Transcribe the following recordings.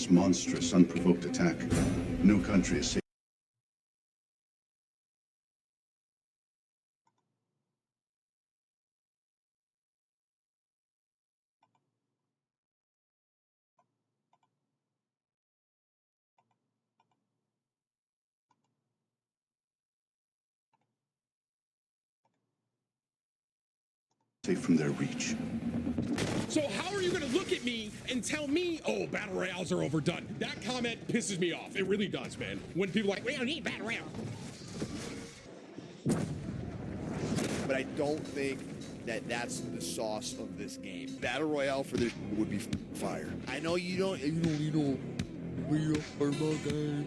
this monstrous, unprovoked attack. No country is safe. Safe from their reach. So how are you going to look at me and tell me, oh, battle royales are overdone? That comment pisses me off. It really does, man. When people are like, we don't need battle royale. But I don't think that that's the sauce of this game. Battle Royale for this would be fire. I know you don't real purple game.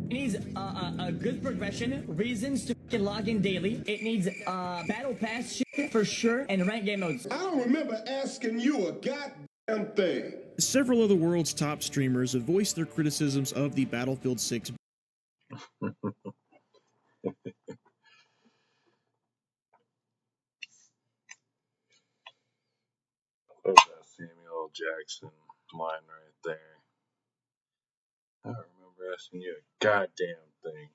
It needs a good progression, reasons to log in daily. It needs battle pass shit for sure, and rank game modes. I don't remember asking you a goddamn thing. Several of the world's top streamers have voiced their criticisms of the Battlefield 6. There's that Samuel Jackson line right there. I don't remember asking you a goddamn thing.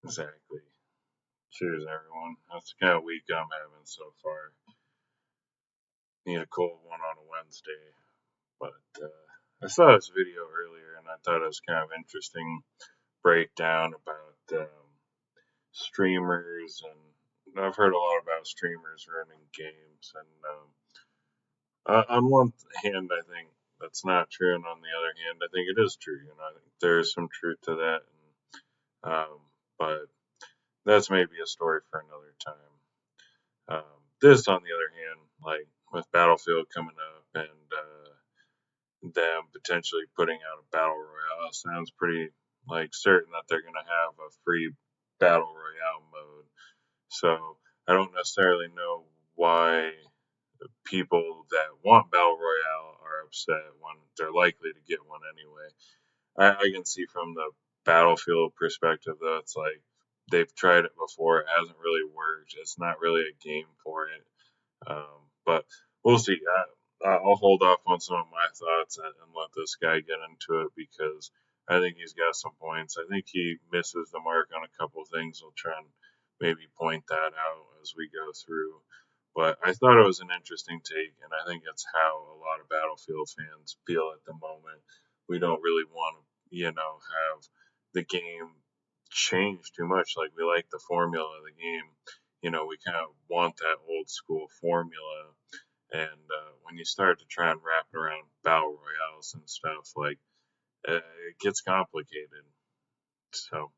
Exactly. Cheers, everyone. That's the kind of week I'm having so far. Need a cold one on a Wednesday. But I saw this video earlier and I thought it was kind of interesting breakdown about streamers, and I've heard a lot about streamers running games, and on one hand I think that's not true, and on the other hand I think it is true. I think there is some truth to that, but that's maybe a story for another time. This, on the other hand, like with Battlefield coming up and them potentially putting out a Battle Royale, sounds pretty like certain that they're going to have a free Battle Royale mode. So I don't necessarily know why people that want Battle Royale are upset when they're likely to get one anyway. I can see from the Battlefield perspective though, it's like they've tried it before, it hasn't really worked, it's not really a game for it. But we'll see. I'll hold off on some of my thoughts and let this guy get into it, because I think he's got some points. I think he misses the mark on a couple things. We'll try and maybe point that out as we go through. But I thought it was an interesting take, and I think it's how a lot of Battlefield fans feel at the moment. We don't really want to, have the game change too much. Like, we like the formula of the game. We kind of want that old school formula. And when you start to try and wrap it around battle royales and stuff, like, it gets complicated. So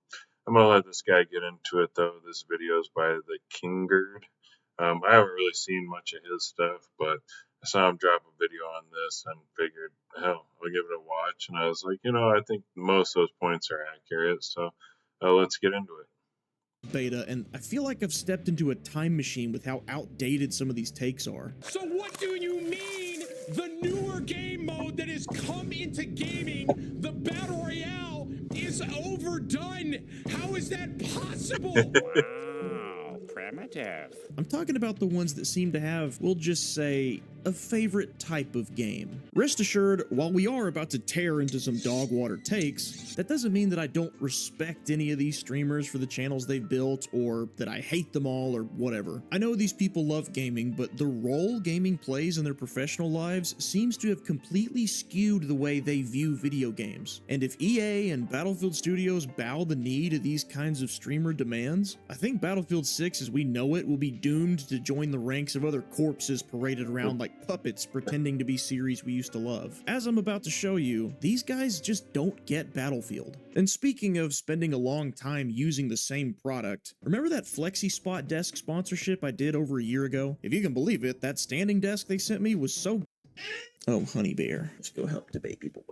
I'm going to let this guy get into it, though. This video is by the Kingard. I haven't really seen much of his stuff, but I saw him drop a video on this and figured, hell, I'll give it a watch. And I was like, I think most of those points are accurate. So let's get into it. Beta, and I feel like I've stepped into a time machine with how outdated some of these takes are. So what do you mean the newer game mode that has come into gaming, the Battle Royale, is overdone? How is that possible? Wow, primitive. I'm talking about the ones that seem to have, we'll just say, a favorite type of game. Rest assured, while we are about to tear into some dog water takes, that doesn't mean that I don't respect any of these streamers for the channels they've built, or that I hate them all, or whatever. I know these people love gaming, but the role gaming plays in their professional lives seems to have completely skewed the way they view video games. And if EA and Battlefield Studios bow the knee to these kinds of streamer demands, I think Battlefield 6 as we know it will be doomed to join the ranks of other corpses paraded around like puppets pretending to be series we used to love. As I'm about to show you, these guys just don't get Battlefield. And speaking of spending a long time using the same product, remember that Flexi Spot desk sponsorship I did over a year ago? If you can believe it, that standing desk they sent me was so... Oh, honey bear. Let's go help the baby boy.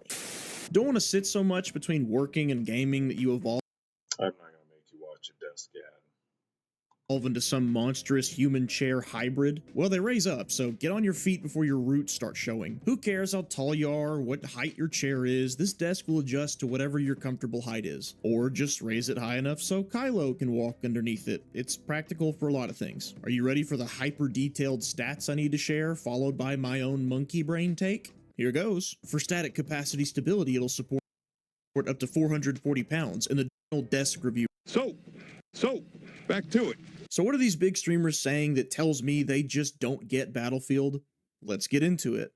Don't want to sit so much between working and gaming that you evolve. I'm not going to make you watch a desk ad. into some monstrous human chair hybrid? Well, they raise up, so get on your feet before your roots start showing. Who cares how tall you are, what height your chair is, this desk will adjust to whatever your comfortable height is. Or just raise it high enough so Kylo can walk underneath it. It's practical for a lot of things. Are you ready for the hyper-detailed stats I need to share, followed by my own monkey brain take? Here goes. For static capacity stability, it'll support up to 440 pounds, and the desk review. So, back to it. So what are these big streamers saying that tells me they just don't get Battlefield? Let's get into it.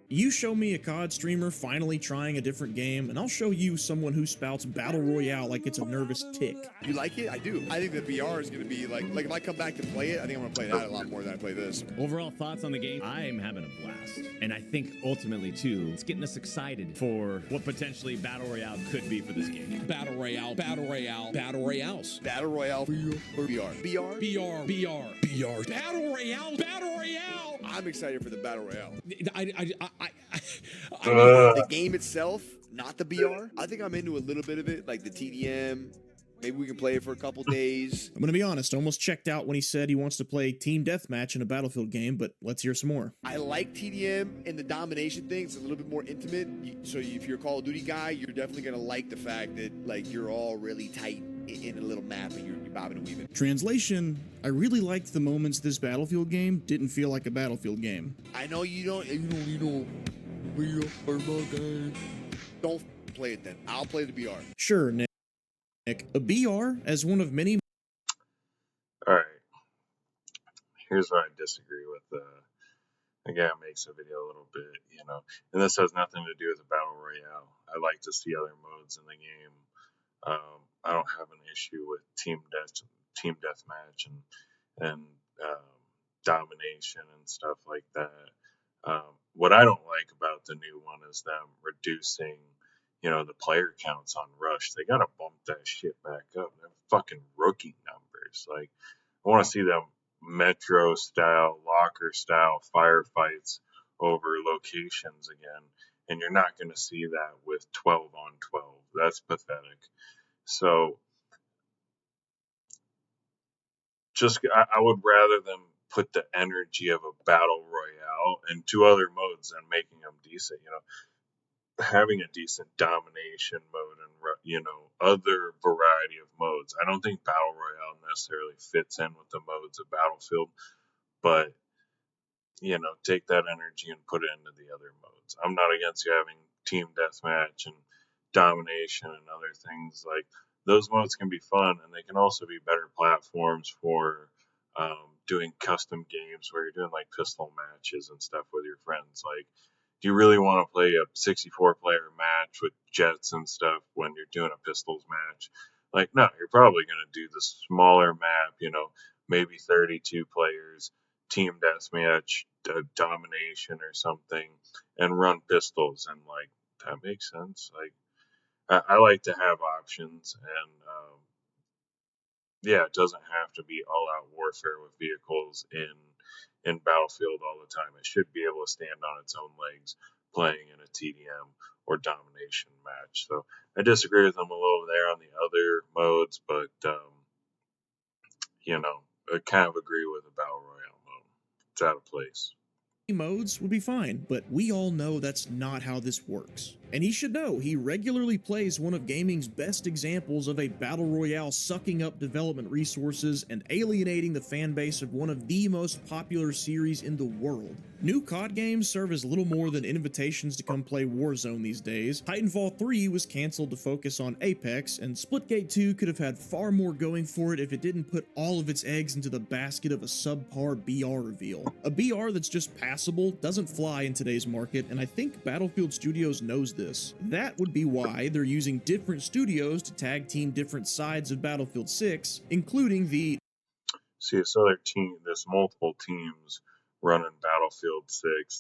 You show me a COD streamer finally trying a different game, and I'll show you someone who spouts Battle Royale like it's a nervous tick. You like it? I do. I think the VR is going to be like if I come back to play it, I think I'm going to play that a lot more than I play this. Overall thoughts on the game? I'm having a blast. And I think ultimately, too, it's getting us excited for what potentially Battle Royale could be for this game. Battle Royale, Battle Royale, Battle Royales. Battle Royale or VR? VR? BR. Battle Royale, Battle Royale. I'm excited for the Battle Royale. I The game itself, not the BR. I think I'm into a little bit of it, like the TDM. Maybe we can play it for a couple days. I'm gonna be honest, I almost checked out when he said he wants to play Team Deathmatch in a Battlefield game, but let's hear some more. I like TDM and the domination thing. It's a little bit more intimate. So if you're a Call of Duty guy, you're definitely gonna like the fact that like you're all really tight in a little map and you're bobbing and weaving. Translation, I really liked the moments this Battlefield game didn't feel like a Battlefield game. I know you don't play it then. I'll play the BR. Sure, Nick. A BR as one of many. Alright. Here's what I disagree with. The guy makes a video a little bit, and this has nothing to do with the Battle Royale. I like to see other modes in the game. I don't have an issue with team deathmatch and domination and stuff like that. What I don't like about the new one is them reducing, the player counts on Rush. They gotta bump that shit back up. They're fucking rookie numbers. Like, I want to see them Metro style, locker style firefights over locations again. And you're not going to see that with 12 on 12. That's pathetic. So, I would rather them put the energy of a battle royale into other modes than making them decent. Having a decent domination mode and other variety of modes. I don't think battle royale necessarily fits in with the modes of Battlefield, but take that energy and put it into the other modes. I'm not against you having team deathmatch and domination and other things. Like, those modes can be fun, and they can also be better platforms for doing custom games where you're doing like pistol matches and stuff with your friends. Like, do you really want to play a 64-player match with jets and stuff when you're doing a pistols match? Like, no, you're probably going to do the smaller map, maybe 32 players, team deathmatch, domination or something, and run pistols. And, like, that makes sense. Like, I like to have options, and, it doesn't have to be all-out warfare with vehicles in Battlefield all the time. It should be able to stand on its own legs playing in a TDM or domination match. So I disagree with them a little there on the other modes, but I kind of agree with the Battle Royale mode. It's out of place. Modes would be fine, but we all know that's not how this works. And he should know, he regularly plays one of gaming's best examples of a battle royale sucking up development resources and alienating the fan base of one of the most popular series in the world. New COD games serve as little more than invitations to come play Warzone these days. Titanfall 3 was cancelled to focus on Apex, and Splitgate 2 could have had far more going for it if it didn't put all of its eggs into the basket of a subpar BR reveal. A BR that's just passable doesn't fly in today's market, and I think Battlefield Studios knows this. That would be why they're using different studios to tag team different sides of Battlefield 6, including the... See, this other team, there's multiple teams running Battlefield 6,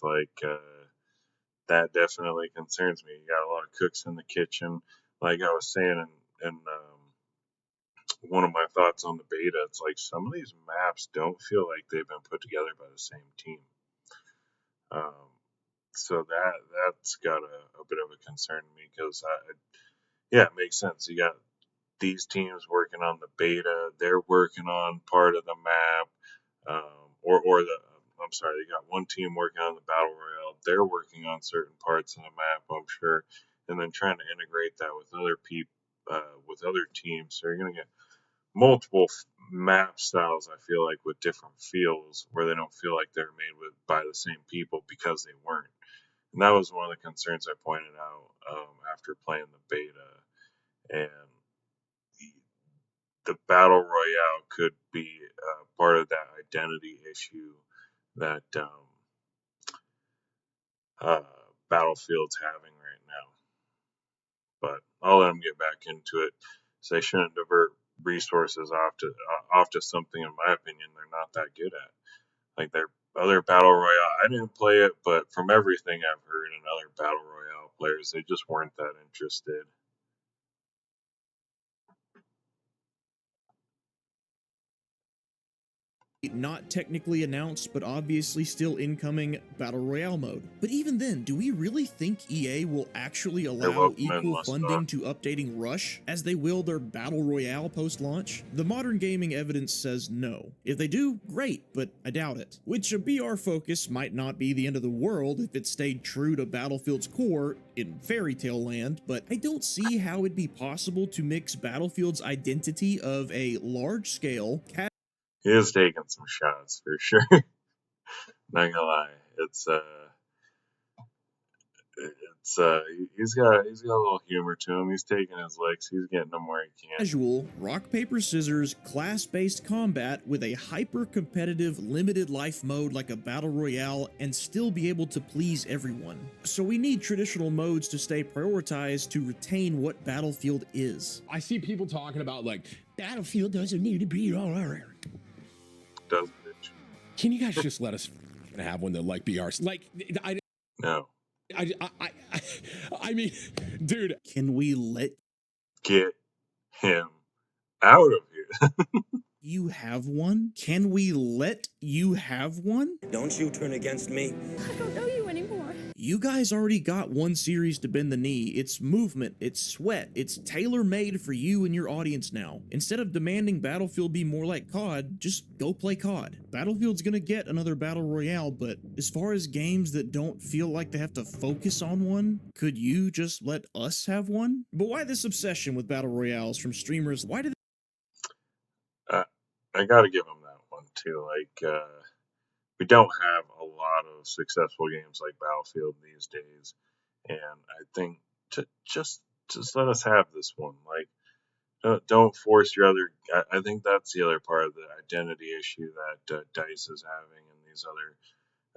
that definitely concerns me. You got a lot of cooks in the kitchen. Like I was saying in one of my thoughts on the beta, it's like some of these maps don't feel like they've been put together by the same team. So that's got a bit of a concern to me, because it makes sense. You got these teams working on the beta, they're working on part of the map, I'm sorry, they got one team working on the Battle Royale, they're working on certain parts of the map, I'm sure, and then trying to integrate that with other with other teams. So you're going to get multiple map styles, I feel like, with different feels, where they don't feel like they're made by the same people because they weren't. And that was one of the concerns I pointed out after playing the beta. And the Battle Royale could be part of that identity issue that Battlefield's having right now. But I'll let them get back into it. So they shouldn't divert resources off to something, in my opinion, they're not that good at. Like their other Battle Royale, I didn't play it, but from everything I've heard in other Battle Royale players, they just weren't that interested. Not technically announced, but obviously still incoming Battle Royale mode. But even then, do we really think EA will actually allow equal funding to updating Rush as they will their Battle Royale post-launch? The modern gaming evidence says no. If they do, great, but I doubt it. Which a BR focus might not be the end of the world if it stayed true to Battlefield's core in fairy tale land, but I don't see how it'd be possible to mix Battlefield's identity of a large-scale He is taking some shots for sure. Not gonna lie, he's got a little humor to him. He's taking his licks. He's getting them where he can. Casual rock paper scissors class-based combat with a hyper-competitive limited life mode like a battle royale and still be able to please everyone. So we need traditional modes to stay prioritized to retain what Battlefield is. I see people talking about like Battlefield doesn't need to be all right. Doesn't it? Can you guys just let us have one that like BRs? Like No. I mean, dude. Can we get him out of here? You have one? Can we let you have one? Don't you turn against me. I don't know you anymore. You guys already got one series to bend the knee. It's movement, it's sweat, it's tailor-made for you and your audience now. Instead of demanding Battlefield be more like COD, just go play COD. Battlefield's gonna get another Battle Royale, but as far as games that don't feel like they have to focus on one, could you just let us have one? But why this obsession with Battle Royales from streamers? Why do I gotta give him that one too. Like, we don't have a lot of successful games like Battlefield these days, and I think to just let us have this one. Like, don't force your other. I think that's the other part of the identity issue that DICE is having, and these other,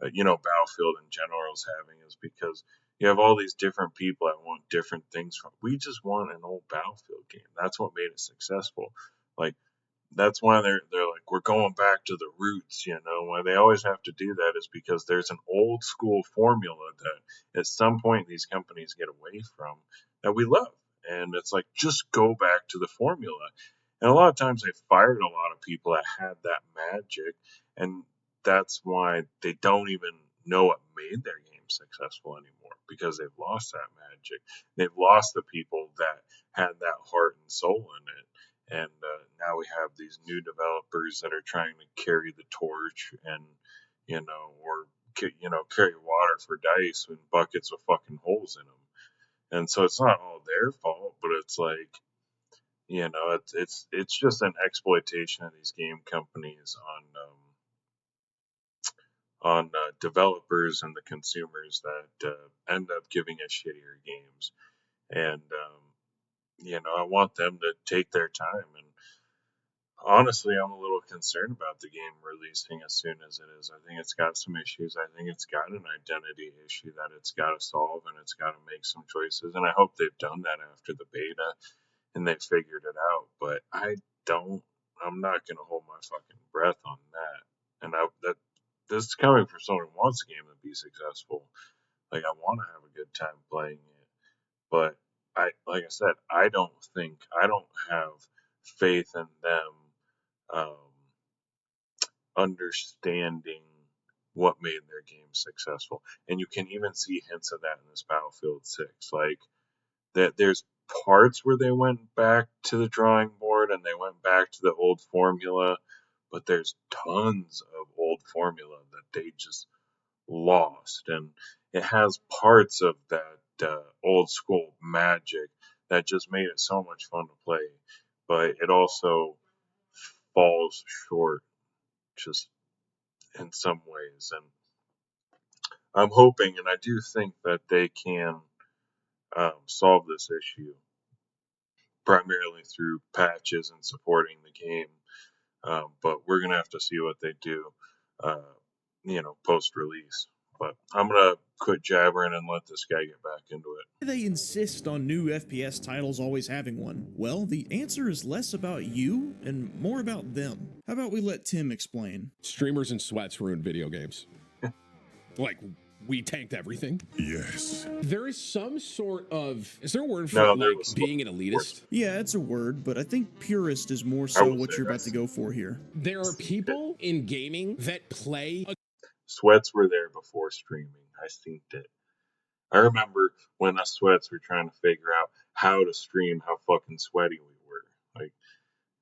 Battlefield in general is having, is because you have all these different people that want different things from. We just want an old Battlefield game. That's what made it successful. Like, that's why they're like, we're going back to the roots, why they always have to do that is because there's an old school formula that at some point these companies get away from that we love. And it's like, just go back to the formula. And a lot of times they fired a lot of people that had that magic, and that's why they don't even know what made their game successful anymore, because they've lost that magic. They've lost the people that had that heart and soul in it. And now we have these new developers that are trying to carry the torch and, carry water for DICE in buckets with fucking holes in them. And so it's not all their fault, but it's like, it's just an exploitation of these game companies on developers and the consumers that end up giving us shittier games. And, I want them to take their time. And honestly, I'm a little concerned about the game releasing as soon as it is. I think it's got some issues. I think it's got an identity issue that it's got to solve, and it's got to make some choices. And I hope they've done that after the beta and they figured it out. But I'm not going to hold my fucking breath on that. And this is coming from someone who wants a game to be successful. Like, I want to have a good time playing it. But like I said, I don't have faith in them understanding what made their game successful. And you can even see hints of that in this Battlefield 6. Like, that there's parts where they went back to the drawing board and they went back to the old formula, but there's tons of old formula that they just lost, and it has parts of that old school magic that just made it so much fun to play, but it also falls short just in some ways. And I'm hoping, and I do think that they can solve this issue primarily through patches and supporting the game. But we're gonna have to see what they do, post release. But I'm gonna quit jabbering and let this guy get back into it. They insist on new FPS titles always having one. Well, the answer is less about you and more about them. How about we let Tim explain? Streamers and sweats ruin video games. Like, we tanked everything. Yes. There is some sort of, is there a word for No, there like was- being an elitist? Yeah, it's a word, but I think purist is more I so would what say you're about that's- to go for here. There are people in gaming that play Sweats were there before streaming. I seen it. I remember when us sweats were trying to figure out how to stream, how fucking sweaty we were. Like,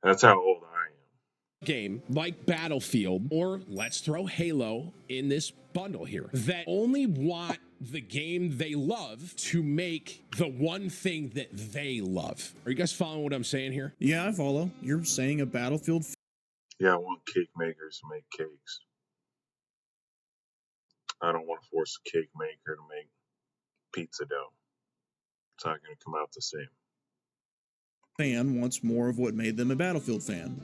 that's how old I am. game like Battlefield, or let's throw Halo in this bundle here, that only want the game they love to make the one thing that they love. Are you guys following what I'm saying here? Yeah, I follow. You're saying a Battlefield Yeah, I want cake makers to make cakes. I don't want to force a cake maker to make pizza dough. It's not going to come out the same. fan wants more of what made them a Battlefield fan.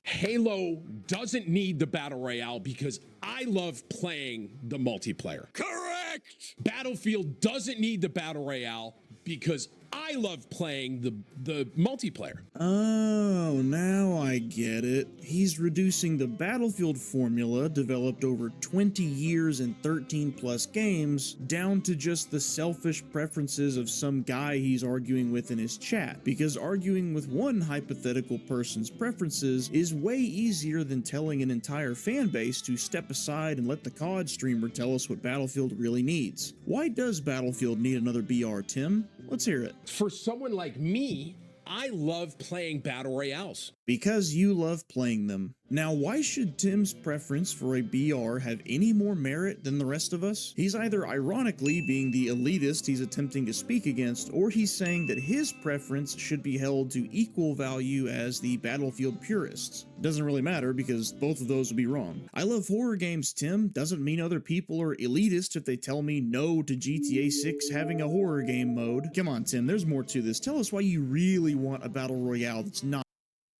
Halo doesn't need the Battle Royale because I love playing the multiplayer. Correct! Battlefield doesn't need the Battle Royale because I love playing the multiplayer. Oh, now I get it. He's reducing the Battlefield formula developed over 20 years and 13 plus games down to just the selfish preferences of some guy he's arguing with in his chat, because arguing with one hypothetical person's preferences is way easier than telling an entire fan base to step aside and let the COD streamer tell us what Battlefield really needs. Why does Battlefield need another BR, Tim? Let's hear it. For someone like me, I love playing Battle Royales. Because you love playing them. Now, why should Tim's preference for a BR have any more merit than the rest of us? He's either ironically being the elitist he's attempting to speak against, or he's saying that his preference should be held to equal value as the Battlefield purists. Doesn't really matter because both of those would be wrong. I love horror games, Tim. Doesn't mean other people are elitist if they tell me no to GTA 6 having a horror game mode. Come on, Tim, there's more to this. Tell us why you really want a Battle Royale that's not.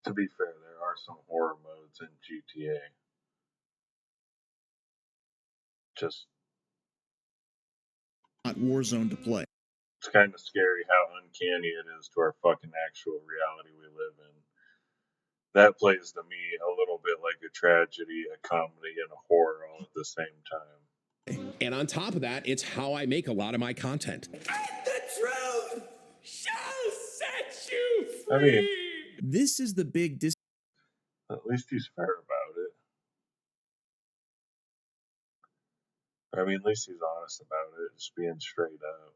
To be fair, there are some horror modes in GTA. Just, Not Warzone to play. it's kind of scary how uncanny it is to our fucking actual reality we live in. That plays to me a little bit like a tragedy, a comedy, and a horror all at the same time. And on top of that, it's how I make a lot of my content. The truth shall set you I mean, This is the big at least he's fair about it. I mean, at least he's honest about it, just being straight up.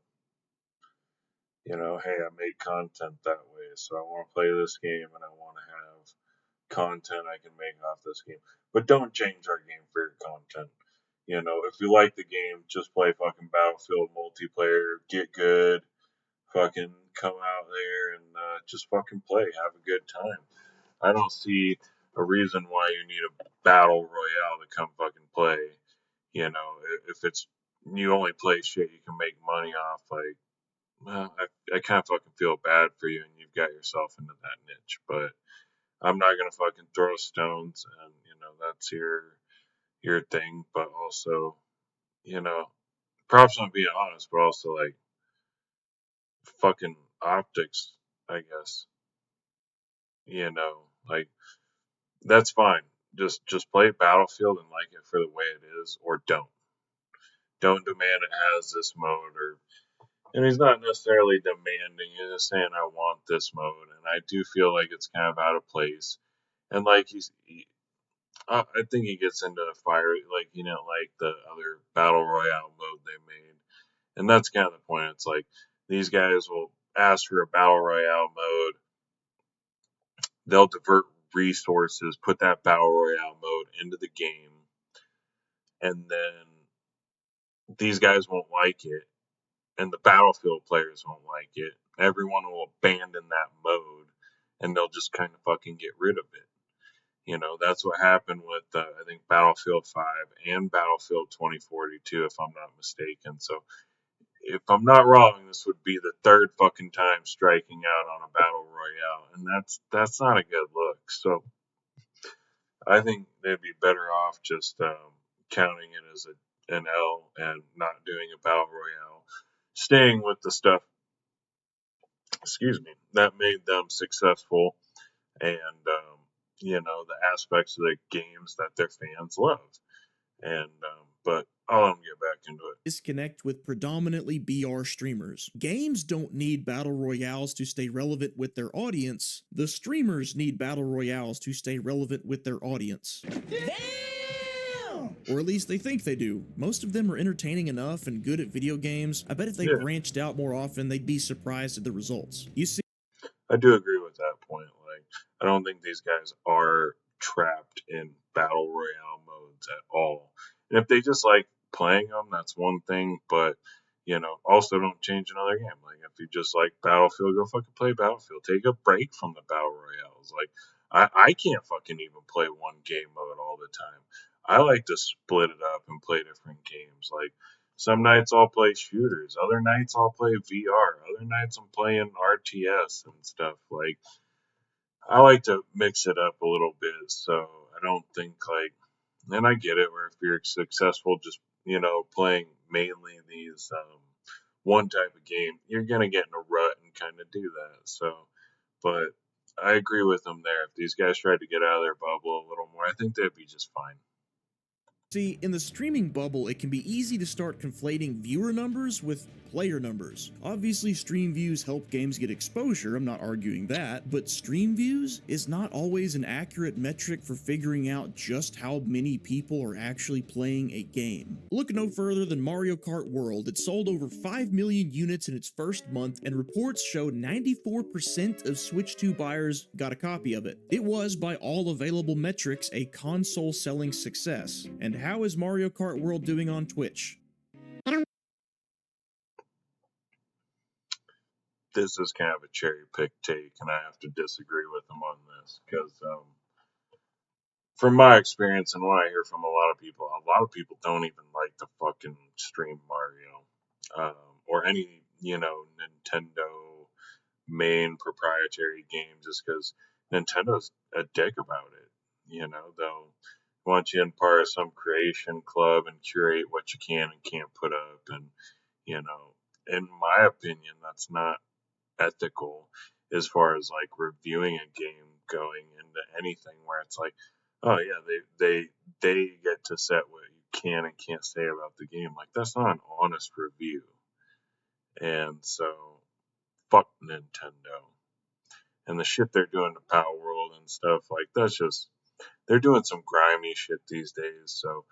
You know, hey, I made content that way, so I want to play this game and I want to have content I can make off this game. But don't change our game for your content. You know, if you like the game, just play fucking Battlefield multiplayer, get good, fucking come out there and just fucking play, have a good time. I don't see a reason why you need a Battle Royale to come fucking play. You know, if it's you only play shit you can make money off, like, well, I kind of fucking feel bad for you and you've got yourself into that niche. But I'm not gonna fucking throw stones, and you know that's your thing. But also, you know, props on being honest, but also like fucking optics, I guess. You know, like that's fine. Just play Battlefield and like it for the way it is, or don't. Don't demand it has this mode, or and he's not necessarily demanding. He's just saying I want this mode, and I do feel like it's kind of out of place. And like I think he gets into a fire, like he didn't like the other Battle Royale mode they made, and that's kind of the point. It's like these guys will ask for a battle royale mode, they'll divert resources, put that battle royale mode into the game, and then these guys won't like it, and the Battlefield players won't like it. Everyone will abandon that mode, and they'll just kind of fucking get rid of it. You know, that's what happened with, I think, Battlefield 5 and Battlefield 2042, if I'm not mistaken. So, if I'm not wrong, this would be the third fucking time striking out on a battle royale, and that's not a good look. So, I think they'd be better off just counting it as an L and not doing a battle royale, staying with the stuff, excuse me, that made them successful, and you know, the aspects of the games that their fans love. And but I'll let them get back into it. Disconnect with predominantly BR streamers. Games don't need battle royales to stay relevant with their audience. The streamers need battle royales to stay relevant with their audience. Or at least they think they do. Most of them are entertaining enough and good at video games. I bet if they branched out more often, they'd be surprised at the results. You see, I do agree with that point. Like, I don't think these guys are trapped in battle royale modes at all. And if they just like playing them, that's one thing. But you know, also don't change another game. Like, if you just like Battlefield, go fucking play Battlefield. Take a break from the battle royales. Like, I can't fucking even play one game mode all the time. I like to split it up and play different games. Like, some nights I'll play shooters, other nights I'll play VR, other nights I'm playing RTS and stuff. Like, I like to mix it up a little bit, so I don't think like, and I get it where if you're successful just, you know, playing mainly these one type of game, you're gonna get in a rut and kind of do that. So, but I agree with them there. If these guys tried to get out of their bubble a little more, I think they'd be just fine. See, in the streaming bubble, it can be easy to start conflating viewer numbers with player numbers. Obviously, stream views help games get exposure, I'm not arguing that, but stream views is not always an accurate metric for figuring out just how many people are actually playing a game. Look no further than Mario Kart World. It sold over 5 million units in its first month, and reports showed 94% of Switch 2 buyers got a copy of it. It was, by all available metrics, a console selling success. And how is Mario Kart World doing on Twitch? This is kind of a cherry pick take, and I have to disagree with them on this because, from my experience and what I hear from a lot of people don't even like to fucking stream Mario, or any, you know, Nintendo main proprietary game, just because Nintendo's a dick about it. You know, they'll want you in part of some creation club and curate what you can and can't put up, and you know, in my opinion, that's not ethical as far as like reviewing a game going into anything where it's like, oh yeah, they get to set what you can and can't say about the game. Like, that's not an honest review. And so fuck Nintendo and the shit they're doing to Power World and stuff. Like, that's just, they're doing some grimy shit these days. So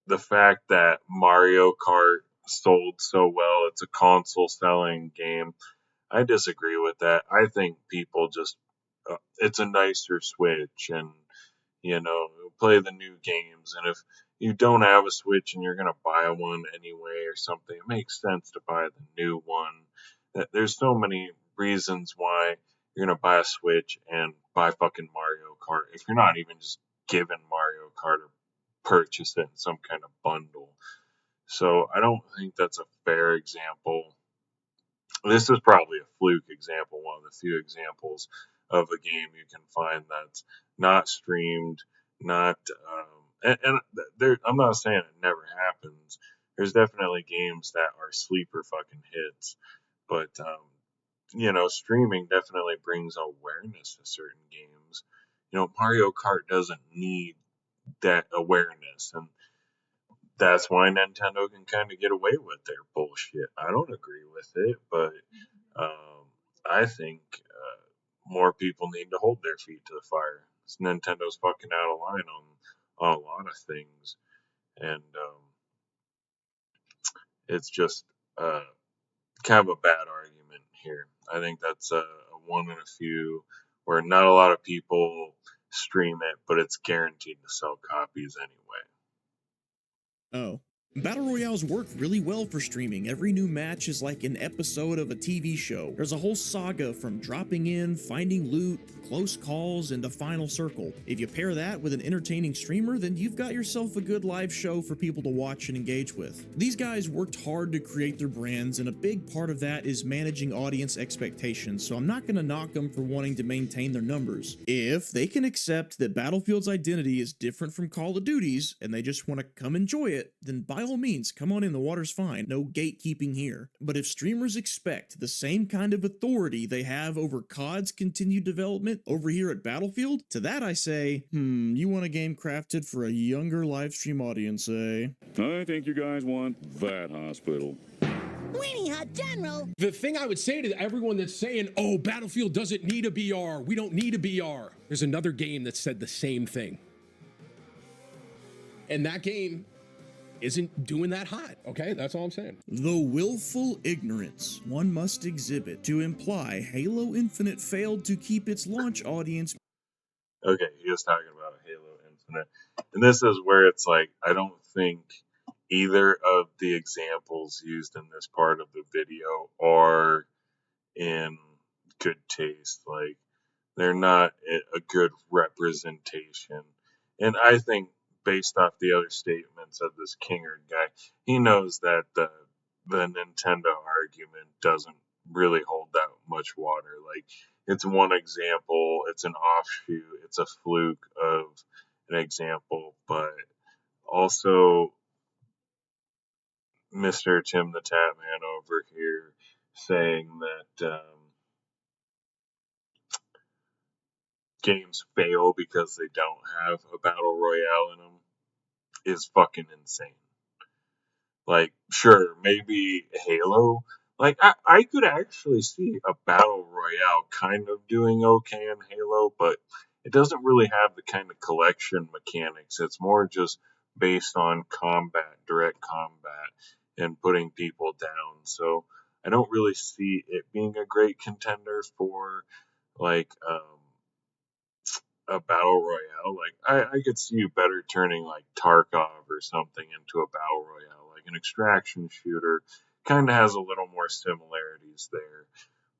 the fact that Mario Kart sold so well, it's a console selling game, I disagree with that. I think people just, it's a nicer Switch, and, you know, play the new games. And if you don't have a Switch and you're going to buy one anyway or something, it makes sense to buy the new one. There's so many reasons why you're going to buy a Switch and buy fucking Mario Kart if you're not even just given Mario Kart or purchase it in some kind of bundle. So I don't think that's a fair example. This is probably a fluke example, one of the few examples of a game you can find that's not streamed, not, and there, I'm not saying it never happens. There's definitely games that are sleeper fucking hits, but, you know, streaming definitely brings awareness to certain games. You know, Mario Kart doesn't need that awareness, and that's why Nintendo can kind of get away with their bullshit. I don't agree with it, but I think more people need to hold their feet to the fire. Nintendo's fucking out of line on a lot of things, and it's just kind of a bad argument here. I think that's a one in a few where not a lot of people stream it, but it's guaranteed to sell copies anyway. Oh. Battle Royales work really well for streaming. Every new match is like an episode of a TV show. There's a whole saga from dropping in, finding loot, close calls, and the final circle. If you pair that with an entertaining streamer, then you've got yourself a good live show for people to watch and engage with. These guys worked hard to create their brands, and a big part of that is managing audience expectations, so I'm not going to knock them for wanting to maintain their numbers. If they can accept that Battlefield's identity is different from Call of Duty's, and they just want to come enjoy it, then by all means, come on in, the water's fine, no gatekeeping here. But if streamers expect the same kind of authority they have over COD's continued development over here at Battlefield, to that I say, you want a game crafted for a younger live stream audience, eh? I think you guys want that hospital. Weenie Hut General! The thing I would say to everyone that's saying, oh, Battlefield doesn't need a BR, we don't need a BR, there's another game that said the same thing. And that game isn't doing that hot, okay? That's all I'm saying. The willful ignorance one must exhibit to imply Halo Infinite failed to keep its launch audience. Okay, he was talking about Halo Infinite. And this is where it's like, I don't think either of the examples used in this part of the video are in good taste. Like, they're not a good representation. And I think based off the other statements of this Kingard guy, he knows that the Nintendo argument doesn't really hold that much water. Like, it's one example, it's an offshoot, it's a fluke of an example, but also Mr. Tim the Tatman over here saying that games fail because they don't have a battle royale in them is fucking insane. Like, sure, maybe Halo. Like, I could actually see a battle royale kind of doing okay in Halo, but it doesn't really have the kind of collection mechanics. It's more just based on combat, direct combat, and putting people down. So I don't really see it being a great contender for, like, a battle royale. Like, I could see you better turning like Tarkov or something into a battle royale. Like an extraction shooter kind of has a little more similarities there.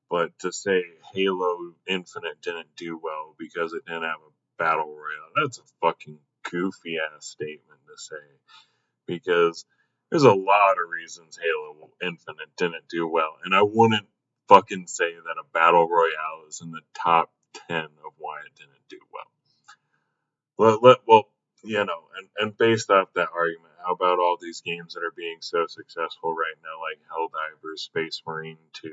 But to say Halo Infinite didn't do well because it didn't have a battle royale, that's a fucking goofy ass statement to say. Because there's a lot of reasons Halo Infinite didn't do well. And I wouldn't fucking say that a battle royale is in the top 10 of why it didn't do well. Well, you know, and based off that argument, how about all these games that are being so successful right now, like Helldivers, Space Marine 2,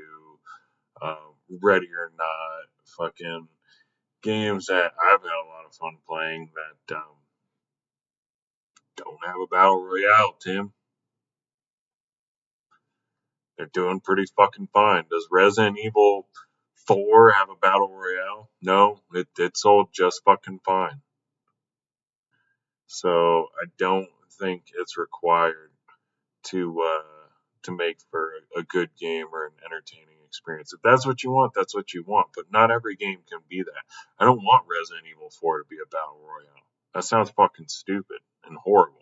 Ready or Not, fucking games that I've had a lot of fun playing that don't have a battle royale, Tim. They're doing pretty fucking fine. Does Resident Evil 4 have a battle royale? No, it sold just fucking fine. So I don't think it's required to make for a good game or an entertaining experience. If that's what you want, that's what you want. But not every game can be that. I don't want Resident Evil 4 to be a battle royale. That sounds fucking stupid and horrible.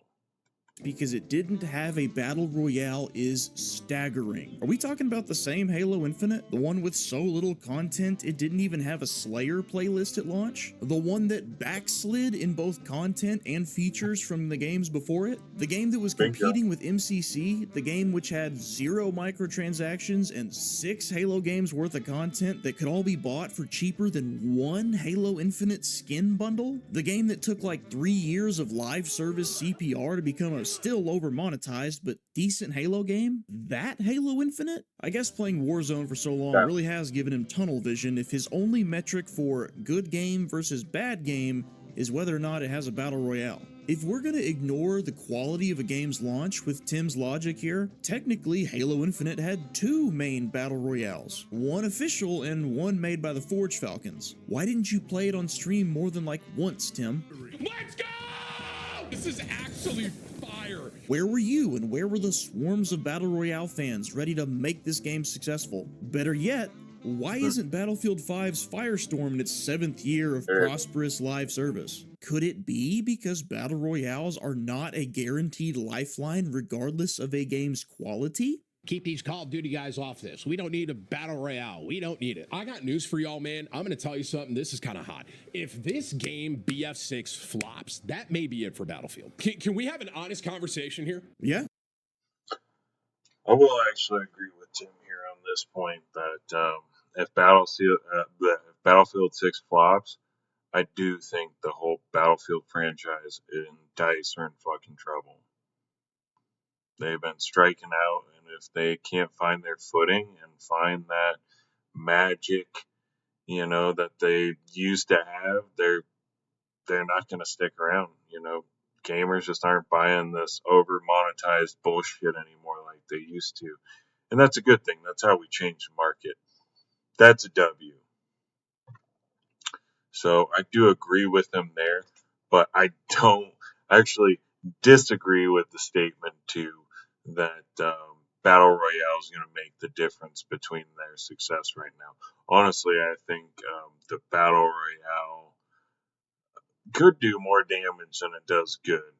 Because it didn't have a battle royale is staggering. Are we talking about the same Halo Infinite? The one with so little content it didn't even have a Slayer playlist at launch? The one that backslid in both content and features from the games before it? The game that was competing with MCC? The game which had 0 microtransactions and 6 Halo games worth of content that could all be bought for cheaper than one Halo Infinite skin bundle? The game that took like 3 years of live service CPR to become a still over monetized but decent Halo game? That Halo Infinite? I guess playing Warzone for so long really has given him tunnel vision if his only metric for good game versus bad game is whether or not it has a battle royale. If we're gonna ignore the quality of a game's launch with Tim's logic here, technically Halo Infinite had 2 main battle royales, one official and one made by the Forge Falcons. Why didn't you play it on stream more than like once, Tim? Let's go! This is actually fire. fire. Where were you and where were the swarms of Battle Royale fans ready to make this game successful? Better yet, why isn't Battlefield 5's Firestorm in its 7th year of prosperous live service? Could it be because Battle Royales are not a guaranteed lifeline regardless of a game's quality? Keep these Call of Duty guys off this. We don't need a Battle Royale. We don't need it. I got news for y'all, man. I'm going to tell you something. This is kind of hot. If this game, BF6, flops, that may be it for Battlefield. Can we have an honest conversation here? Yeah. I will actually agree with Tim here on this point that if Battlefield 6 flops, I do think the whole Battlefield franchise and DICE are in fucking trouble. They've been striking out, and if they can't find their footing and find that magic, that they used to have, they're not going to stick around. Gamers just aren't buying this over monetized bullshit anymore like they used to, and that's a good thing. That's how we change the market. That's a W. So I do agree with them there, but I don't actually disagree with the statement too that Battle Royale is going to make the difference between their success right now. Honestly, I think the Battle Royale could do more damage than it does good,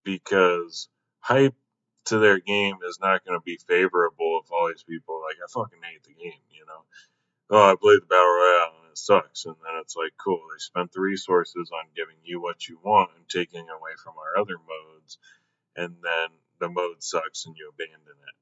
because hype to their game is not going to be favorable if all these people are like, I fucking hate the game, Oh, I played the Battle Royale and it sucks. And then it's like, cool, they spent the resources on giving you what you want and taking away from our other modes, and then the mode sucks and you abandon it.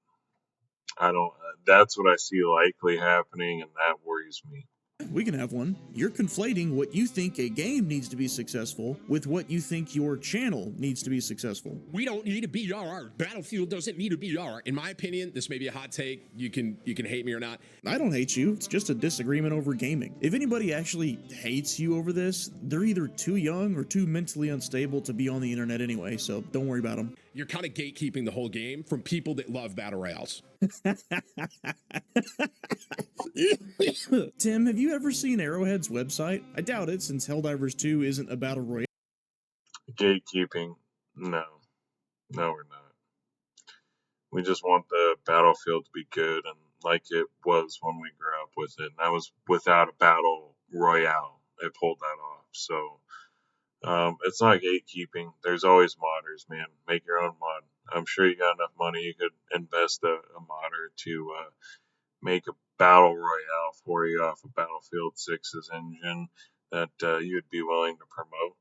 That's what I see likely happening, and that worries me. We can have one. You're conflating what you think a game needs to be successful with what you think your channel needs to be successful. We don't need a BR. Battlefield doesn't need a BR. In my opinion, this may be a hot take. You can hate me or not. I don't hate you. It's just a disagreement over gaming. If anybody actually hates you over this, they're either too young or too mentally unstable to be on the internet anyway, so don't worry about them. You're kind of gatekeeping the whole game from people that love Battle Royales. Tim, have you ever seen Arrowhead's website? I doubt it, since Helldivers 2 isn't a battle royale. Gatekeeping? No. No, we're not. We just want the Battlefield to be good and like it was when we grew up with it. And that was without a Battle Royale. They pulled that off. So it's not gatekeeping. There's always modders, man. Make your own mod. I'm sure you got enough money you could invest a modder to make a Battle Royale for you off of Battlefield 6's engine that you'd be willing to promote.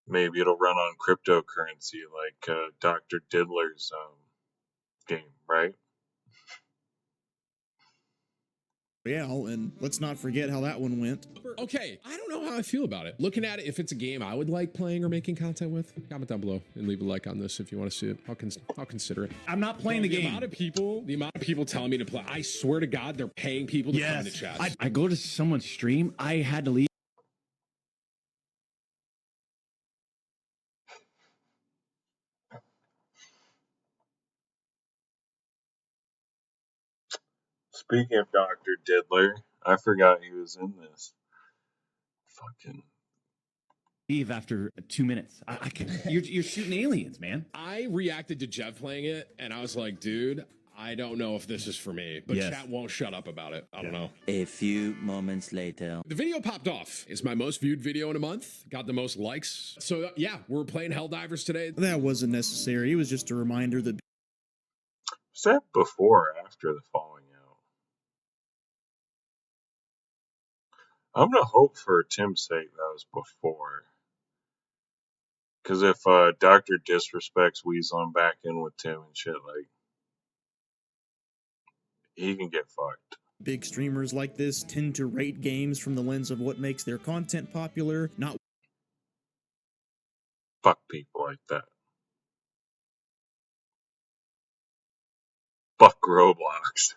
Maybe it'll run on cryptocurrency like Dr. Diddler's game, right? Yeah, and let's not forget how that one went. Okay, I don't know how I feel about it. Looking at it, if it's a game I would like playing or making content with, comment down below and leave a like on this if you want to see it. I'll consider it. I'm not playing the game. The amount of people telling me to play, I swear to God, they're paying people to come into chat. I go to someone's stream, I had to leave. Speaking of Dr. Diddler, I forgot he was in this. Fucking Leave after 2 minutes. I can, you're shooting aliens, man. I reacted to Jeff playing it, and I was like, dude, I don't know if this is for me, but chat won't shut up about it. I don't know. A few moments later. The video popped off. It's my most viewed video in a month. Got the most likes. So yeah, we're playing Helldivers today. That wasn't necessary. It was just a reminder that... Was that before or after the falling out? I'm going to hope for Tim's sake that was before. Because if Dr. Disrespect's weaseling back in with Tim and shit, like, he can get fucked. Big streamers like this tend to rate games from the lens of what makes their content popular, not... Fuck people like that. Fuck Roblox.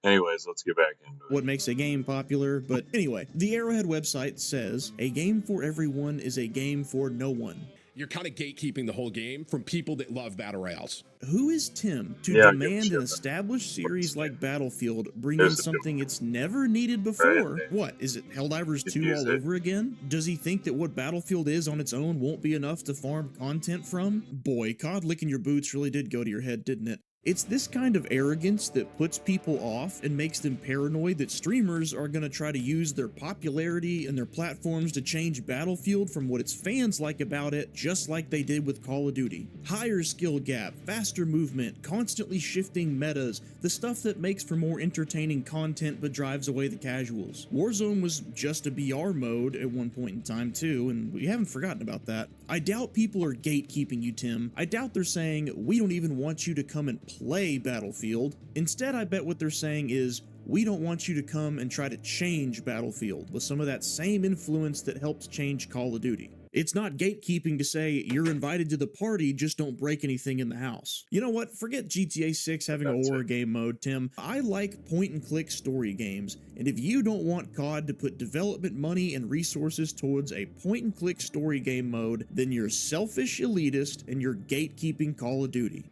Anyways, let's get back into it. What makes a game popular, but anyway, the Arrowhead website says, a game for everyone is a game for no one. you're kind of gatekeeping the whole game from people that love battle royales. Who is Tim to Yeah, I give a demand shit an about established series like Battlefield bring in There's a something it's never needed right? before? What, is it Helldivers 2 use all it. over again? Does he think that what Battlefield is on its own won't be enough to farm content from? Boy, COD licking your boots really did go to your head, didn't it? It's this kind of arrogance that puts people off and makes them paranoid that streamers are going to try to use their popularity and their platforms to change Battlefield from what its fans like about it, just like they did with Call of Duty. Higher skill gap, faster movement, constantly shifting metas, the stuff that makes for more entertaining content but drives away the casuals. Warzone was just a BR mode at one point in time too, and we haven't forgotten about that. I doubt people are gatekeeping you, Tim. I doubt they're saying, we don't even want you to come and play Battlefield. Instead, I bet what they're saying is, we don't want you to come and try to change Battlefield with some of that same influence that helped change Call of Duty. It's not gatekeeping to say, you're invited to the party, just don't break anything in the house. You know what? Forget GTA 6 having a horror game mode, Tim. I like point-and-click story games, and if you don't want COD to put development money and resources towards a point-and-click story game mode, then you're selfish elitist and you're gatekeeping Call of Duty.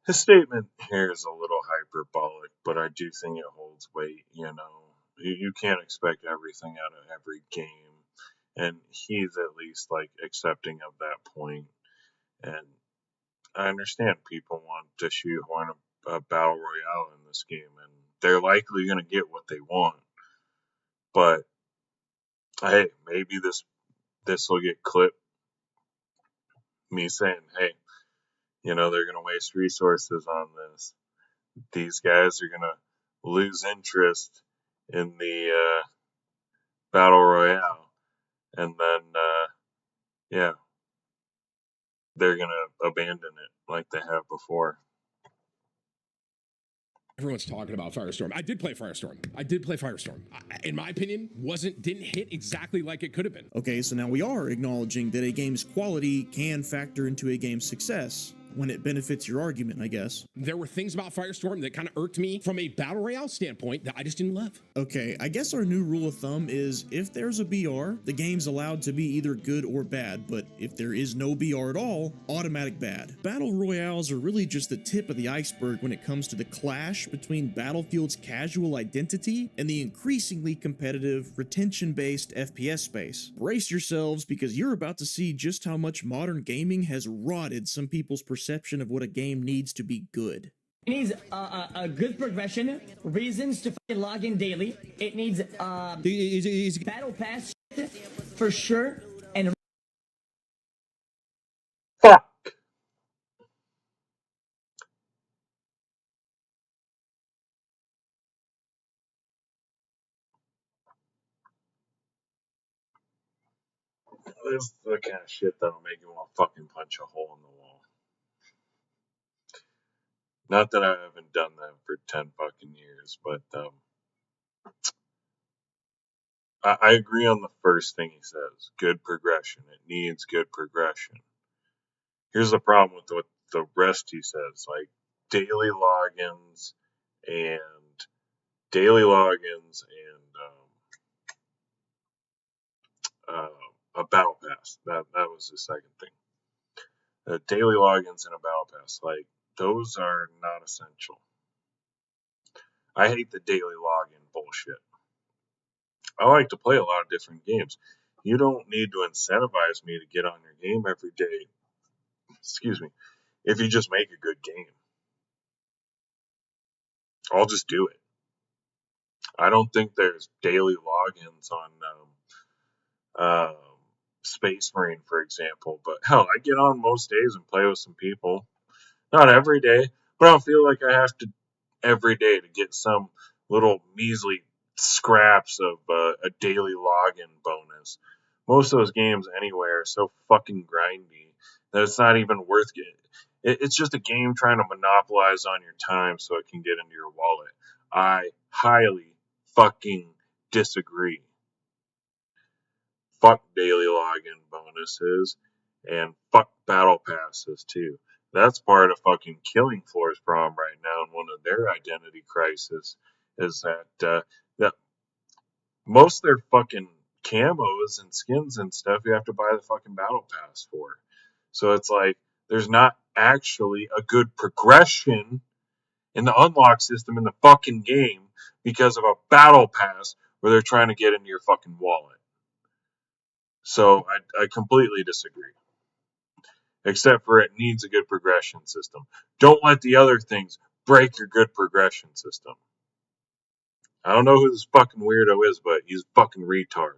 His statement here is a little hyperbolic, but I do think it holds weight. You can't expect everything out of every game, and he's at least like accepting of that point. And I understand people want to shoehorn a battle royale in this game, and they're likely going to get what they want. But hey, maybe this will get clipped. Me saying, hey, they're going to waste resources on this. These guys are going to lose interest in the battle royale, and then they're going to abandon it like they have before. Everyone's talking about Firestorm. I did play Firestorm. In my opinion, didn't hit exactly like it could have been. Okay, so now we are acknowledging that a game's quality can factor into a game's success when it benefits your argument, I guess. There were things about Firestorm that kind of irked me from a battle royale standpoint that I just didn't love. Okay, I guess our new rule of thumb is if there's a BR, the game's allowed to be either good or bad, but if there is no BR at all, automatic bad. Battle royales are really just the tip of the iceberg when it comes to the clash between Battlefield's casual identity and the increasingly competitive, retention-based FPS space. Brace yourselves because you're about to see just how much modern gaming has rotted some people's perception of what a game needs to be good. It needs a good progression, reasons to fucking log in daily. It needs battle pass shit for sure, and fuck. This is the kind of shit that'll make you want to fucking punch a hole in the wall. Not that I haven't done that for 10 fucking years, but I agree on the first thing he says. Good progression. It needs good progression. Here's the problem with what the rest he says, like daily logins and a battle pass. That was the second thing. Daily logins and a battle pass, like those are not essential. I hate the daily login bullshit. I like to play a lot of different games. You don't need to incentivize me to get on your game every day. Excuse me. If you just make a good game, I'll just do it. I don't think there's daily logins on Space Marine, for example. But hell, I get on most days and play with some people. Not every day, but I don't feel like I have to every day to get some little measly scraps of a daily login bonus. Most of those games anyway are so fucking grindy that it's not even worth it. It's just a game trying to monopolize on your time so it can get into your wallet. I highly fucking disagree. Fuck daily login bonuses and fuck battle passes too. That's part of fucking Killing Floor's problem right now, and one of their identity crisis is that most of their fucking camos and skins and stuff you have to buy the fucking battle pass for. So it's like there's not actually a good progression in the unlock system in the fucking game because of a battle pass where they're trying to get into your fucking wallet. So I completely disagree. Except for it needs a good progression system. Don't let the other things break your good progression system. I don't know who this fucking weirdo is, but he's fucking retard.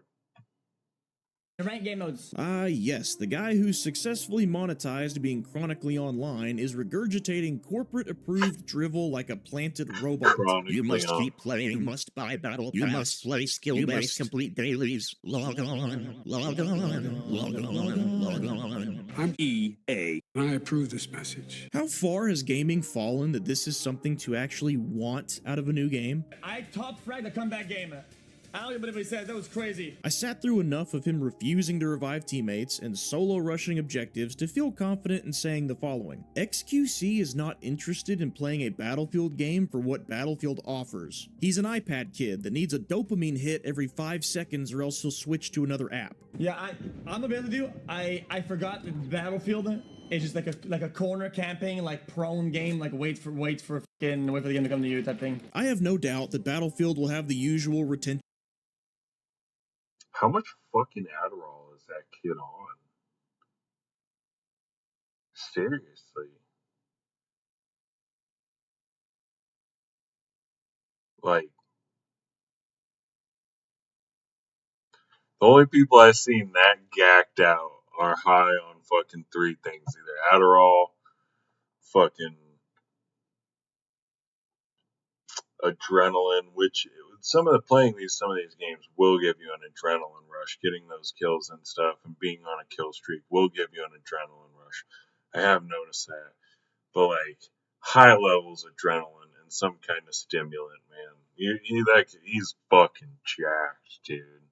Rank game modes. Yes, the guy who's successfully monetized being chronically online is regurgitating corporate-approved drivel like a planted robot. Chronically You must on. keep playing, you must buy battle pass, you must play skill-based, complete dailies, log on, log on, log on, log on. I'm EA, and I approve this message. How far has gaming fallen that this is something to actually want out of a new game? I top fragged the comeback game. I don't even believe what he said. That was crazy. I sat through enough of him refusing to revive teammates and solo rushing objectives to feel confident in saying the following. XQC is not interested in playing a Battlefield game for what Battlefield offers. He's an iPad kid that needs a dopamine hit every 5 seconds or else he'll switch to another app. Yeah, I'm gonna be able to do. I forgot that Battlefield is just like a corner camping, like prone game, like wait for the game to come to you type thing. I have no doubt that Battlefield will have the usual retention. How much fucking Adderall is that kid on? Seriously. Like, the only people I've seen that gacked out are high on fucking 3 things. Either Adderall, fucking adrenaline, which some of these games will give you an adrenaline rush. Getting those kills and stuff and being on a kill streak will give you an adrenaline rush. I have noticed that. But like high levels of adrenaline and some kind of stimulant, man. He's fucking jacked, dude.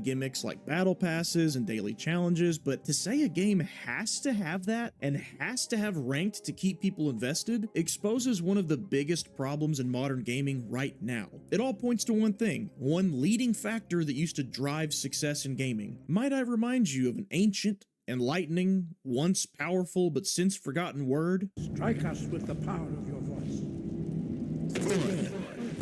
Gimmicks like battle passes and daily challenges, but to say a game has to have that and has to have ranked to keep people invested exposes one of the biggest problems in modern gaming right now. It all points to one thing, one leading factor that used to drive success in gaming. Might I remind you of an ancient, enlightening, once powerful but since forgotten word? Strike us with the power of your voice.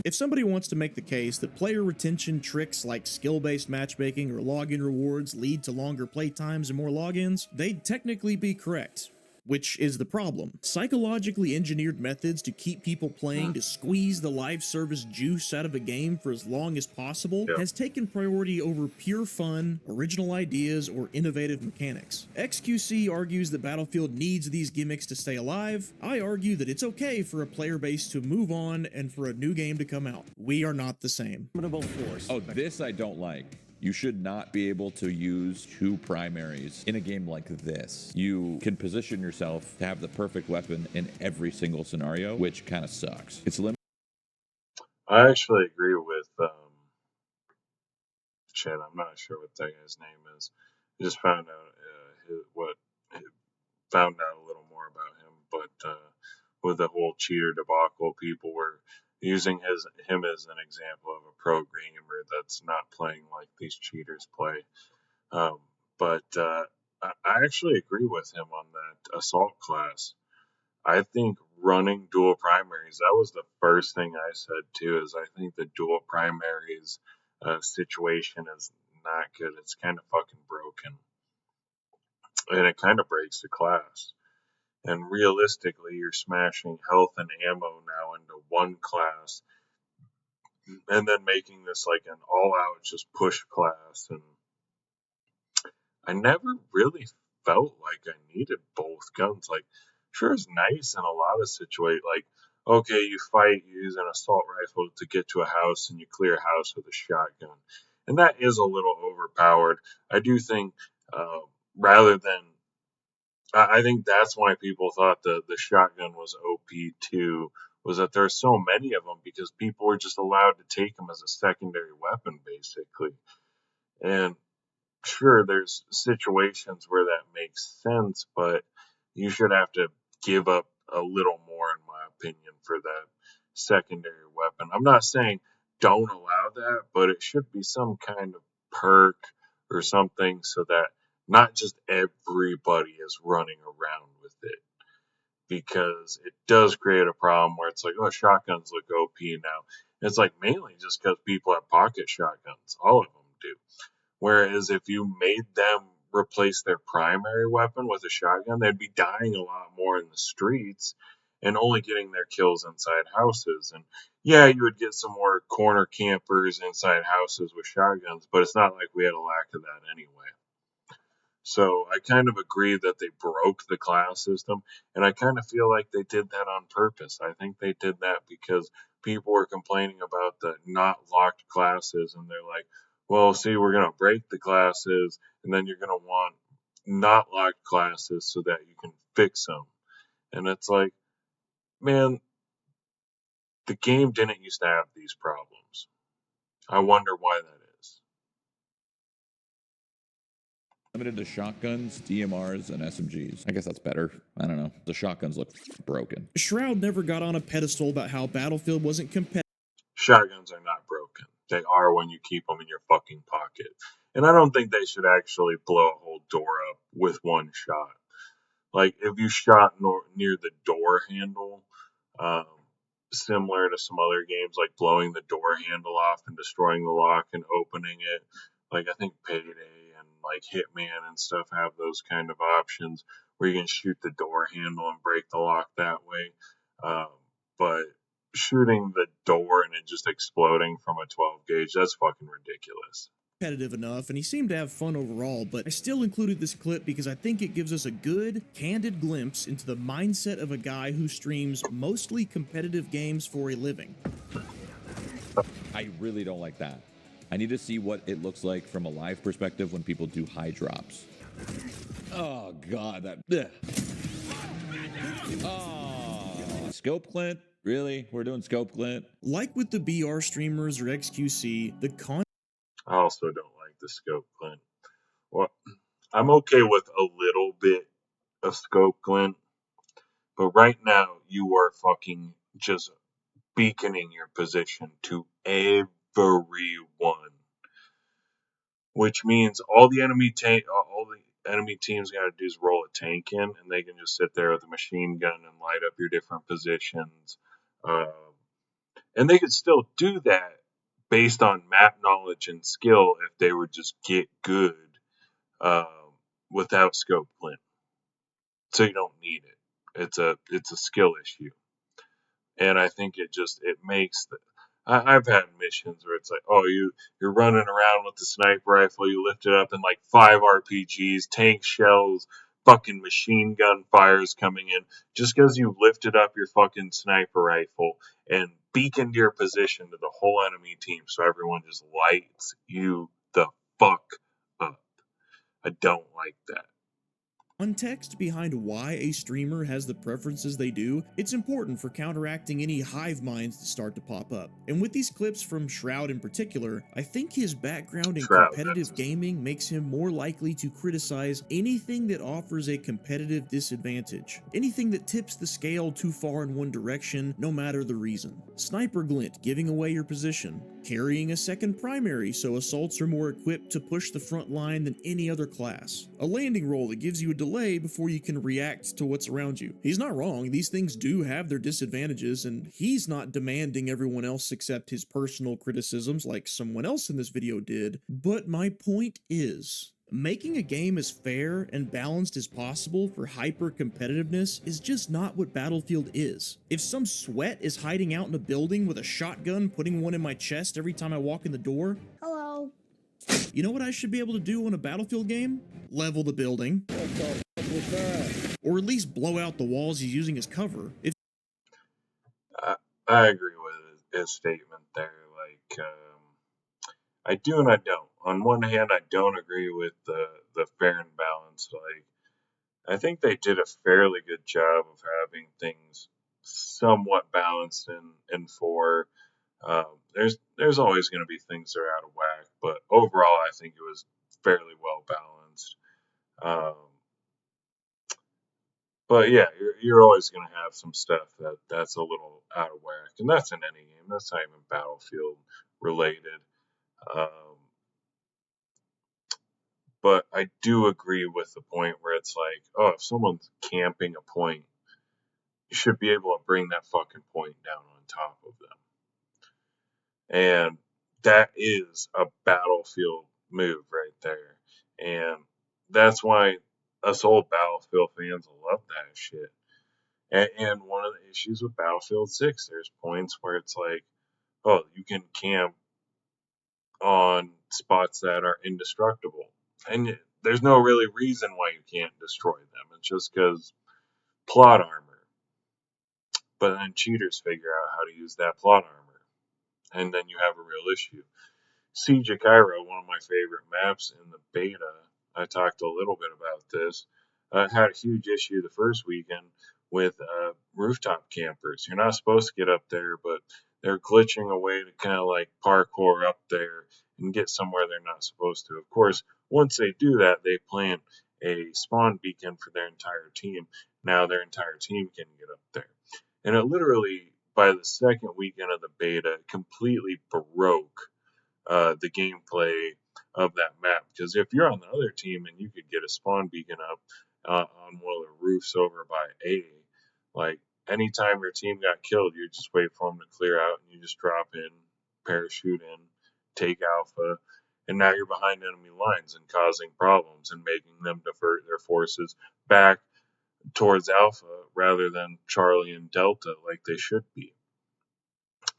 If somebody wants to make the case that player retention tricks like skill-based matchmaking or login rewards lead to longer playtimes and more logins, they'd technically be correct. Which is the problem. Psychologically engineered methods to keep people playing to squeeze the live service juice out of a game for as long as possible has taken priority over pure fun, original ideas, or innovative mechanics. XQC argues that Battlefield needs these gimmicks to stay alive. I argue that it's okay for a player base to move on and for a new game to come out. We are not the same. Oh, this I don't like. You should not be able to use 2 primaries in a game like this. You can position yourself to have the perfect weapon in every single scenario, which kind of sucks. It's limited. I actually agree with shit. I'm not sure what that guy's name is. I just found out found out a little more about him, but with the whole cheater debacle, people were using him as an example of a pro gamer that's not playing like these cheaters play. But I actually agree with him on that assault class. I think running dual primaries, that was the first thing I said too, is I think the dual primaries situation is not good. It's kind of fucking broken. And it kind of breaks the class. And realistically, you're smashing health and ammo now into one class and then making this like an all-out just push class. And I never really felt like I needed both guns. Like, sure, it's nice in a lot of situations. Like, okay, you fight, you use an assault rifle to get to a house and you clear a house with a shotgun. And that is a little overpowered. I do think I think that's why people thought the shotgun was OP too, was that there's so many of them because people were just allowed to take them as a secondary weapon, basically. And sure, there's situations where that makes sense, but you should have to give up a little more, in my opinion, for that secondary weapon. I'm not saying don't allow that, but it should be some kind of perk or something so that not just everybody is running around with it. Because it does create a problem where it's like, oh, shotguns look OP now. It's like mainly just because people have pocket shotguns. All of them do. Whereas if you made them replace their primary weapon with a shotgun, they'd be dying a lot more in the streets and only getting their kills inside houses. And yeah, you would get some more corner campers inside houses with shotguns, but it's not like we had a lack of that anyway. So I kind of agree that they broke the class system, and I kind of feel like they did that on purpose. I think they did that because people were complaining about the not locked classes, and they're like, well, see, we're going to break the classes, and then you're going to want not locked classes so that you can fix them. And it's like, man, the game didn't used to have these problems. I wonder why that is. Limited to shotguns, DMRs, and SMGs. I guess that's better. I don't know. The shotguns look broken. Shroud never got on a pedestal about how Battlefield wasn't competitive. Shotguns are not broken. They are when you keep them in your fucking pocket. And I don't think they should actually blow a whole door up with one shot. Like, if you shot near the door handle, similar to some other games, like blowing the door handle off and destroying the lock and opening it, like I think Payday and like Hitman and stuff have those kind of options where you can shoot the door handle and break the lock that way. But shooting the door and it just exploding from a 12 gauge, that's fucking ridiculous. Competitive enough, and he seemed to have fun overall, but I still included this clip because I think it gives us a good, candid glimpse into the mindset of a guy who streams mostly competitive games for a living. I really don't like that. I need to see what it looks like from a live perspective when people do high drops. Oh, God, that... Bleh. Oh, Scope Clint? Really? We're doing Scope Clint? Like with the BR streamers or XQC, the I also don't like the scope glint. Well, I'm okay with a little bit of scope glint, but right now you are fucking just beaconing your position to everyone, which means all the enemy teams got to do is roll a tank in, and they can just sit there with a machine gun and light up your different positions, and they could still do that based on map knowledge and skill if they would just get good without scope glint. So you don't need it. It's a skill issue, and I think it makes I've had missions where it's like, oh, you're running around with the sniper rifle, you lift it up, and like 5 RPGs, tank shells, fucking machine gun fires coming in, just because you lifted up your fucking sniper rifle and beaconed your position to the whole enemy team, so everyone just lights you the fuck up. I don't like that. Context behind why a streamer has the preferences they do, it's important for counteracting any hive minds that start to pop up. And with these clips from Shroud in particular, I think his background in competitive gaming makes him more likely to criticize anything that offers a competitive disadvantage. Anything that tips the scale too far in one direction, no matter the reason. Sniper glint, giving away your position. Carrying a second primary so assaults are more equipped to push the front line than any other class. A landing roll that gives you a delay before you can react to what's around you. He's not wrong, these things do have their disadvantages, and he's not demanding everyone else accept his personal criticisms like someone else in this video did, but my point is, making a game as fair and balanced as possible for hyper-competitiveness is just not what Battlefield is. If some sweat is hiding out in a building with a shotgun putting one in my chest every time I walk in the door, Hello. you know what I should be able to do in a Battlefield game? Level the building. Or at least blow out the walls he's using as cover. I agree with his statement there. Like, I do and I don't. On one hand, I don't agree with the fair and balanced. Like, I think they did a fairly good job of having things somewhat balanced in 4. There's always going to be things that are out of whack, but overall, I think it was fairly well balanced. But yeah, you're always going to have some stuff that's a little out of whack, and that's in any game. That's not even Battlefield. related. But I do agree with the point where it's like, oh, if someone's camping a point, you should be able to bring that fucking point down on top of them. And that is a Battlefield move right there. And that's why us old Battlefield fans love that shit. And one of the issues with Battlefield 6, there's points where it's like, oh, you can camp on spots that are indestructible. And there's no really reason why you can't destroy them. It's just because plot armor. But then cheaters figure out how to use that plot armor. And then you have a real issue. Siege of Cairo, one of my favorite maps in the beta, I talked a little bit about this, had a huge issue the first weekend with rooftop campers. You're not supposed to get up there, but they're glitching a way to kind of like parkour up there and get somewhere they're not supposed to. Of course, once they do that, they plant a spawn beacon for their entire team. Now their entire team can get up there. And it literally, by the second weekend of the beta, completely broke the gameplay of that map. Because if you're on the other team and you could get a spawn beacon up on one of the roofs over by A, like anytime your team got killed, you just wait for them to clear out and you just drop in, parachute in, take Alpha, and now you're behind enemy lines and causing problems and making them divert their forces back towards Alpha rather than Charlie and Delta like they should be.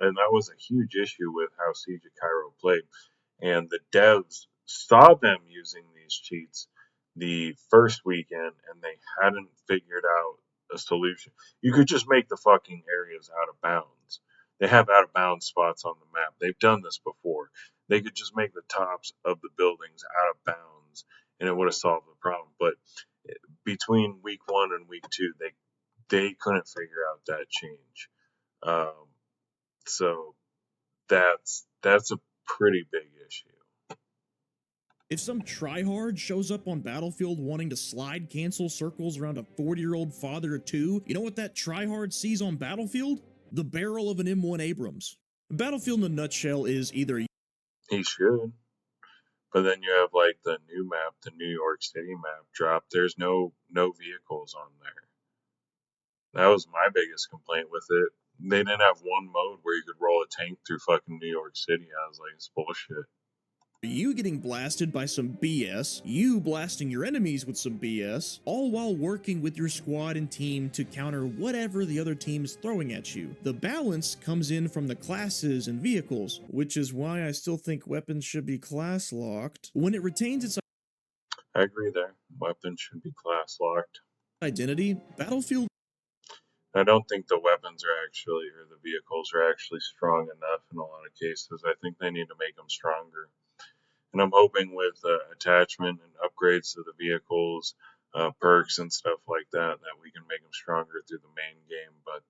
And that was a huge issue with how Siege of Cairo played. And the devs saw them using these cheats the first weekend and they hadn't figured out a solution. You could just make the fucking areas out of bounds. They have out of bounds spots on the map. They've done this before. They could just make the tops of the buildings out of bounds and it would have solved the problem. But between week 1 and week 2, they couldn't figure out that change. So that's a pretty big issue. If some tryhard shows up on Battlefield wanting to slide cancel circles around a 40-year-old father of 2, you know what that tryhard sees on Battlefield? The barrel of an M1 Abrams. Battlefield in a nutshell is either... He should. But then you have like the new map, the New York City map drop. There's no vehicles on there. That was my biggest complaint with it. They didn't have one mode where you could roll a tank through fucking New York City. I was like, it's bullshit. You getting blasted by some BS, you blasting your enemies with some BS, all while working with your squad and team to counter whatever the other team is throwing at you. The balance comes in from the classes and vehicles, which is why I still think weapons should be class locked. When it retains its I agree there. Weapons should be class locked. Identity, Battlefield. I don't think the weapons are actually, or the vehicles are actually strong enough in a lot of cases. I think they need to make them stronger. And I'm hoping with attachment and upgrades to the vehicles, perks and stuff like that, that we can make them stronger through the main game. But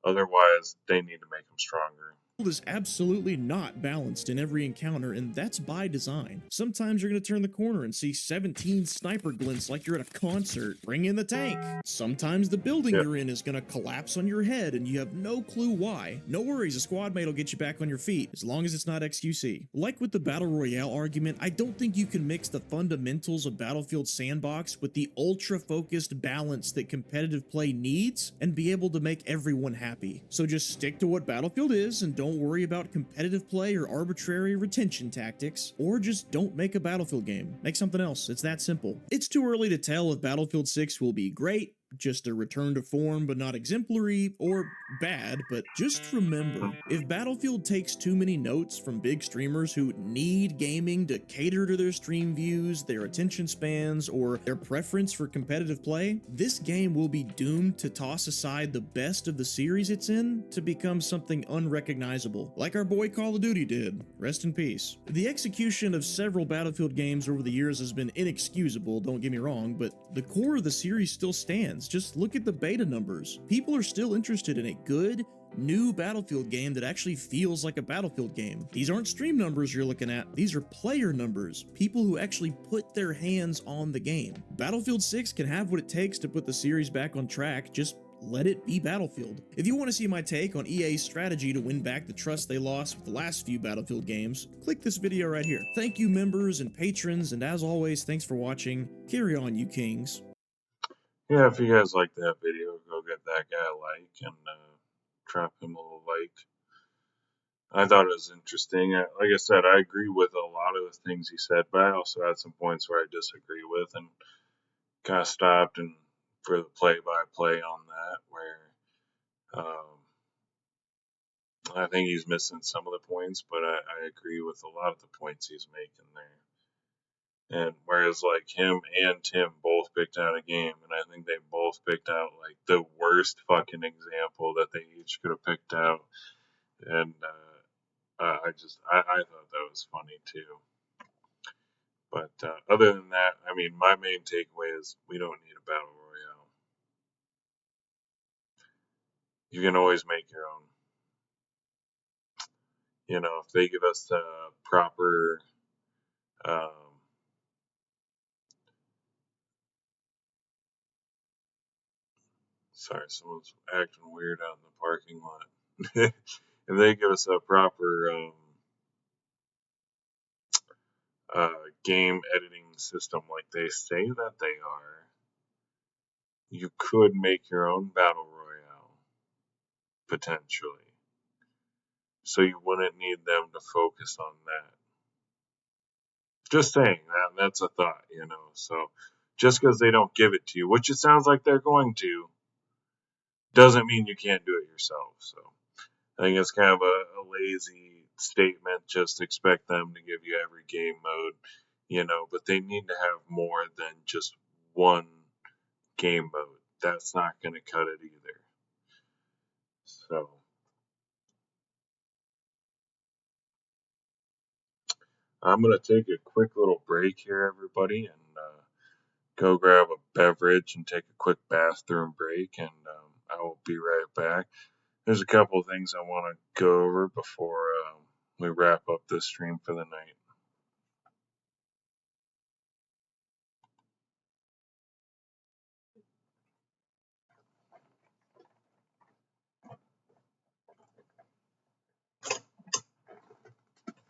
otherwise, they need to make them stronger. Is absolutely not balanced in every encounter, and that's by design. Sometimes you're going to turn the corner and see 17 sniper glints like you're at a concert. Bring in the tank. Sometimes the building you're in is going to collapse on your head and you have no clue why. No worries, a squad mate will get you back on your feet, as long as it's not XQC. Like with the Battle Royale argument, I don't think you can mix the fundamentals of Battlefield Sandbox with the ultra-focused balance that competitive play needs and be able to make everyone happy. So just stick to what Battlefield is and don't worry about competitive play or arbitrary retention tactics, or just don't make a Battlefield game. Make something else. It's that simple. It's too early to tell if Battlefield 6 will be great, just a return to form but not exemplary, or bad, but just remember, if Battlefield takes too many notes from big streamers who need gaming to cater to their stream views, their attention spans, or their preference for competitive play, this game will be doomed to toss aside the best of the series it's in to become something unrecognizable, like our boy Call of Duty did. Rest in peace. The execution of several Battlefield games over the years has been inexcusable, don't get me wrong, but the core of the series still stands. Just look at the beta numbers. People are still interested in a good, new Battlefield game that actually feels like a Battlefield game. These aren't stream numbers you're looking at, these are player numbers. People who actually put their hands on the game. Battlefield 6 can have what it takes to put the series back on track, just let it be Battlefield. If you want to see my take on EA's strategy to win back the trust they lost with the last few Battlefield games, click this video right here. Thank you members and patrons, and as always, thanks for watching. Carry on, you kings. Yeah, if you guys like that video, go get that guy a like and drop him a little like. I thought it was interesting. Like I said, I agree with a lot of the things he said, but I also had some points where I disagree with, and kind of stopped and for the play-by-play on that, where I think he's missing some of the points, but I agree with a lot of the points he's making there. And whereas like him and Tim both picked out a game, and I think they both picked out like the worst fucking example that they each could have picked out, and I thought that was funny too. But other than that, I mean, my main takeaway is we don't need a battle royale. You can always make your own. You know, if they give us the proper sorry, someone's acting weird out in the parking lot. If they give us a proper game editing system like they say that they are, you could make your own battle royale, potentially. So you wouldn't need them to focus on that. Just saying, that's a thought, you know. So just because they don't give it to you, which it sounds like they're going to, doesn't mean you can't do it yourself. So I think it's kind of a lazy statement. Just expect them to give you every game mode, you know, but they need to have more than just one game mode. That's not going to cut it either. So I'm going to take a quick little break here, everybody, and go grab a beverage and take a quick bathroom break, and I will be right back. There's a couple of things I want to go over before we wrap up this stream for the night.